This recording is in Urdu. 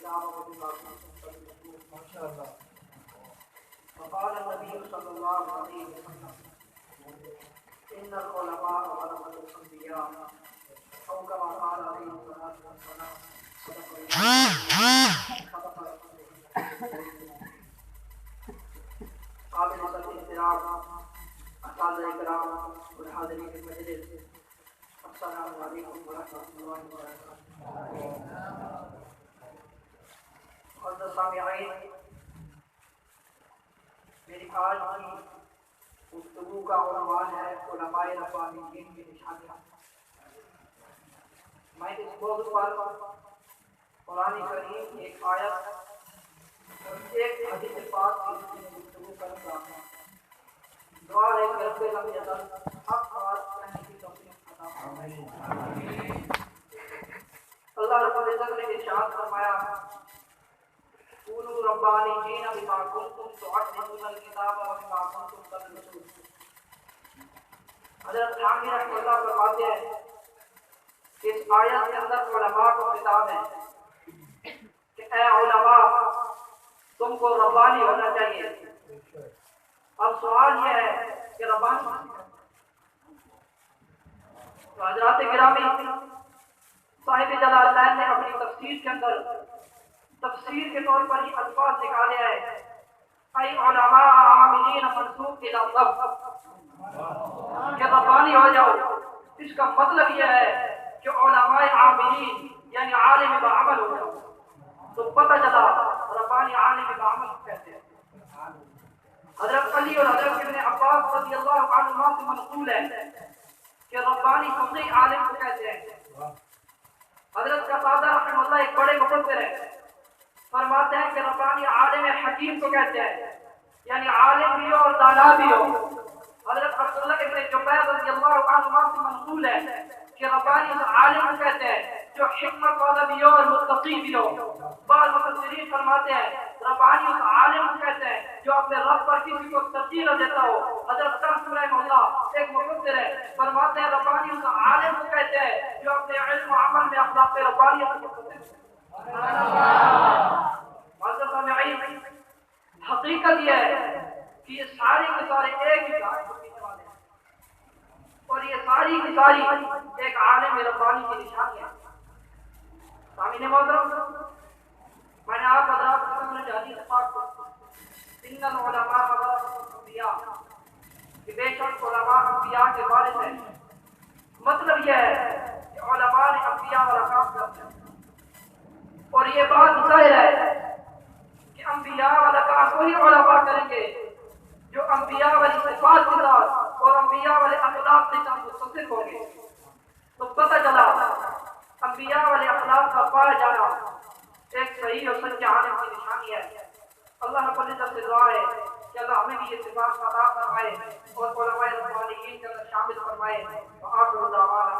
الكتاب وبما كنتم تدرسون. ما شاء الله. وقال النبي صلى الله عليه وسلم إن العلماء ورثة الأنبياء أو كما قال عليه الصلاة والسلام. صدق قابل الاحترام اساتذہ کرام والحاضرین المجلس، السلام علیکم ورحمۃ اللہ وبرکاتہ۔ حضرت سامعین، میری آج کی گفتگو کا عنوان ہے علماء ربانیین کی نشانیاں۔ میں اس موضوع پر قرآن کریم ایک آیت اور ایک حدیث پاک کی گفتگو کروں گا۔ دعا ہے کہ رب لم یزل حق بات کہنے کی توفیق عطا فرمائے۔ اللہ رب العزت نے ارشاد فرمایا کونوا ربانیین بما کنتم تعلمون الکتاب وبما کنتم تدرسون۔ حضرت حامی رحمۃ اللہ فرماتے ہیں کہ اس آیت کے اندر علماء کو خطاب ہے کہ اے علماء، تم کو ربانی ہونا چاہیے۔ اب سوال یہ ہے کہ ربانی تو حضرات گرامی، صاحب جلالین نے اپنی تفسیر کے اندر تفسیر کے طور پر یہ الفاظ نکالے ہیں اے علماء عاملین منسوب الی الرب، کہ ربانی ہو جاؤ۔ اس کا مطلب یہ ہے کہ علماء عاملین یعنی عالم بعمل ہو جاؤ۔ تو پتہ چلا ربانی عالم بعمل کہتے ہیں۔ حضرت علی اور حضرت ابن عباس رضی اللہ عنہما سے منقول ہے کہ ربانی فقیہ عالم کو کہتے ہیں۔ حضرت قتادہ رحمہ اللہ ایک بڑے مفسر ہیں، فرماتے ہیں کہ ربانی عالم حکیم کو کہتے ہیں، یعنی عالم بھی ہو اور دانا بھی ہو۔ حضرت عبداللہ ابن جبیر رضی اللہ عنہما سے منقول ہے کہ ربانی عالم کو کہتے ہیں جو حکمت والا بھی ہو اور متقی بھی ہو۔ بعض مفسرین فرماتے ہیں ربانی اس عالم کو کہتے ہیں جو اپنے رب پر کسی کو ترجیح نہ دیتا ہو۔ حضرت قاسم رحمہ اللہ ایک مفسر ہے، فرماتے ہیں ربانی اس عالم کو کہتے ہیں جو اپنے علم و عمل میں اخلاق ربانیت کو کرتے ہیں۔ معزز سامعین، حقیقت یہ ہے کہ یہ سارے کے سارے ایک ہی ذات کو پینے والے ہیں، اور یہ ساری کی ساری ایک عالم ربانی کی نشانیاں۔ سامعین محترم، میں نے آپ حضرات کے سامنے حدیث پاک ان العلماء ورثۃ الانبیاء کہ بے شک علماء انبیاء کے وارث ہیں۔ مطلب یہ ہے کہ علماء نے انبیاء والا کام کرتے ہیں، اور یہ بات ظاہر ہے کہ انبیاء والا کام وہی علماء کریں گے جو انبیاء والی صفات کے ساتھ اور انبیاء والے اخلاق کے ساتھ متصف ہوں گے۔ تو پتہ چلا انبیاء والے اخلاق کا پایا جانا ایک صحیح اور سچے عالم کی نشانی ہے۔ اللہ رب العزت سے دعا ہے کہ اللہ ہمیں بھی یہ صفات عطا فرمائے اور علماء ربانیین کے اندر شامل فرمائے۔ وآخر دعوانا